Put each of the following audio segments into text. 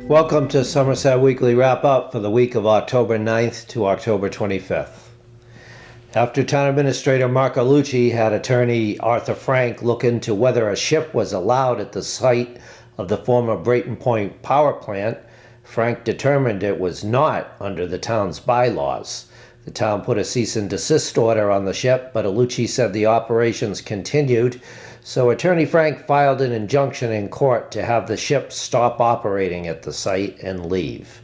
Welcome to Somerset Weekly Wrap-Up for the week of October 9th to October 25th. After Town Administrator Mark Alucci had attorney Arthur Frank look into whether a ship was allowed at the site of the former Brayton Point power plant, Frank determined it was not under the town's bylaws. The town put a cease and desist order on the ship, but Alucci said the operations continued, so Attorney Frank filed an injunction in court to have the ship stop operating at the site and leave.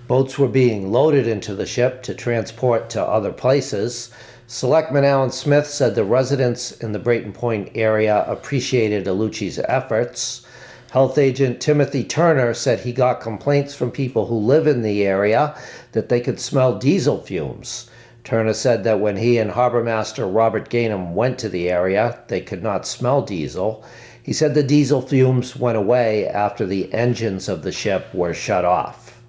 Boats were being loaded into the ship to transport to other places. Selectman Alan Smith said the residents in the Brayton Point area appreciated Alucci's efforts. Health agent Timothy Turner said he got complaints from people who live in the area that they could smell diesel fumes. Turner said that when he and Harbor Master Robert Gainham went to the area, they could not smell diesel. He said the diesel fumes went away after the engines of the ship were shut off.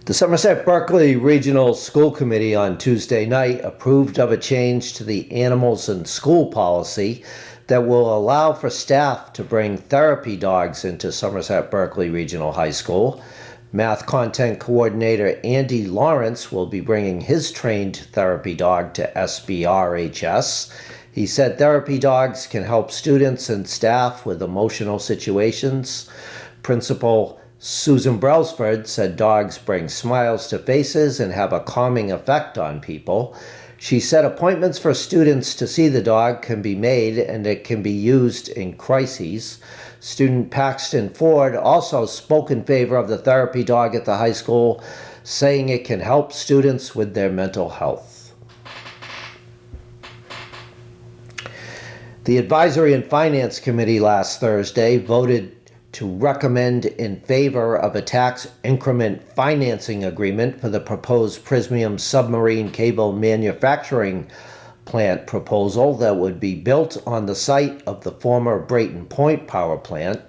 The Somerset Berkeley Regional School Committee on Tuesday night approved of a change to the animals in school policy that will allow for staff to bring therapy dogs into Somerset Berkeley Regional High School. Math Content Coordinator Andy Lawrence will be bringing his trained therapy dog to SBRHS. He said therapy dogs can help students and staff with emotional situations. Principal Susan Brailsford said dogs bring smiles to faces and have a calming effect on people. She said appointments for students to see the dog can be made and it can be used in crises. Student Paxton Ford also spoke in favor of the therapy dog at the high school, saying it can help students with their mental health. The Advisory and Finance Committee last Thursday voted to recommend in favor of a tax increment financing agreement for the proposed Prysmian submarine cable manufacturing plant proposal that would be built on the site of the former Brayton Point power plant.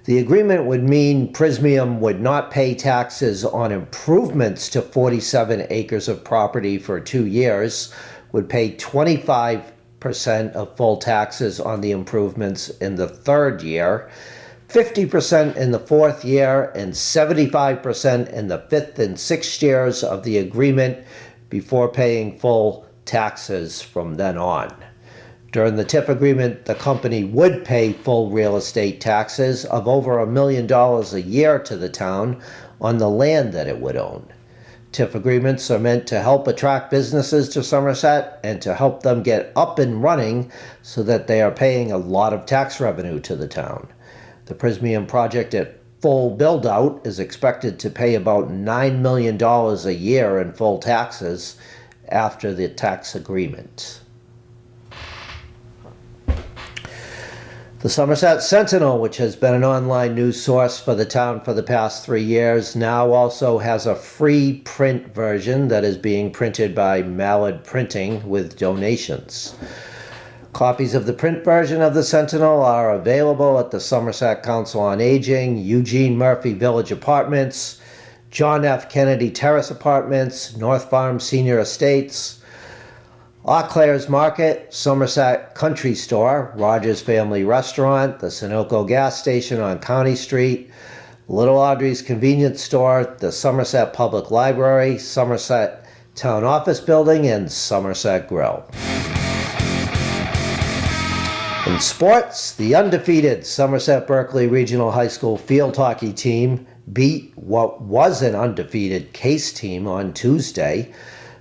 The agreement would mean Prysmian would not pay taxes on improvements to 47 acres of property for 2 years, would pay 25% of full taxes on the improvements in the third year, 50% in the fourth year, and 75% in the fifth and sixth years of the agreement before paying full taxes from then on. During the TIF agreement, the company would pay full real estate taxes of over $1 million a year to the town on the land that it would own. TIF agreements are meant to help attract businesses to Somerset and to help them get up and running so that they are paying a lot of tax revenue to the town. The Prysmian project at full build-out is expected to pay about $9 million a year in full taxes after the tax agreement. The Somerset Sentinel, which has been an online news source for the town for the past 3 years, now also has a free print version that is being printed by Mallard Printing with donations. Copies of the print version of the Sentinel are available at the Somerset Council on Aging, Eugene Murphy Village Apartments, John F. Kennedy Terrace Apartments, North Farm Senior Estates, Eau Claire's Market, Somerset Country Store, Rogers Family Restaurant, the Sunoco Gas Station on County Street, Little Audrey's Convenience Store, the Somerset Public Library, Somerset Town Office Building, and Somerset Grill. In sports, the undefeated Somerset Berkeley Regional High School field hockey team beat what was an undefeated Case team on Tuesday.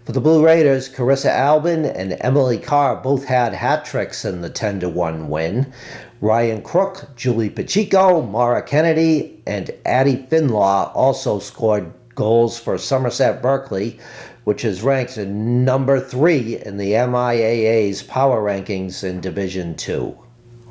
For the Blue Raiders, Carissa Albin and Emily Carr both had hat tricks in the 10-1 win. Ryan Crook, Julie Pacheco, Mara Kennedy, and Addie Finlaw also scored goals for Somerset Berkeley, which is ranked number 3 in the MIAA's power rankings in Division II.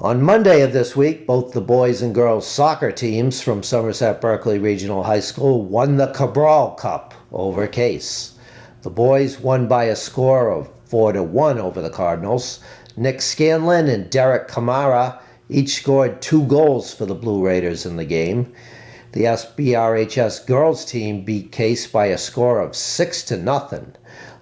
On Monday of this week, both the boys and girls soccer teams from Somerset Berkeley Regional High School won the Cabral Cup over Case. The boys won by a score of 4-1 over the Cardinals. Nick Scanlon and Derek Kamara each scored 2 goals for the Blue Raiders in the game. The SBRHS girls team beat Case by a score of 6-0.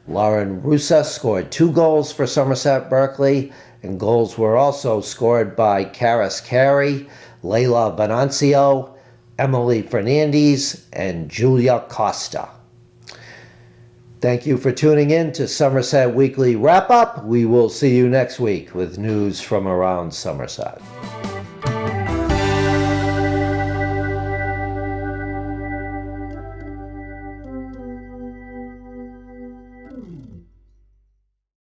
Lauren Russa scored 2 goals for Somerset Berkeley, and goals were also scored by Karis Carey, Leila Venancio, Emily Fernandez, and Julia Costa. Thank you for tuning in to Somerset Weekly Wrap-Up. We will see you next week with news from around Somerset.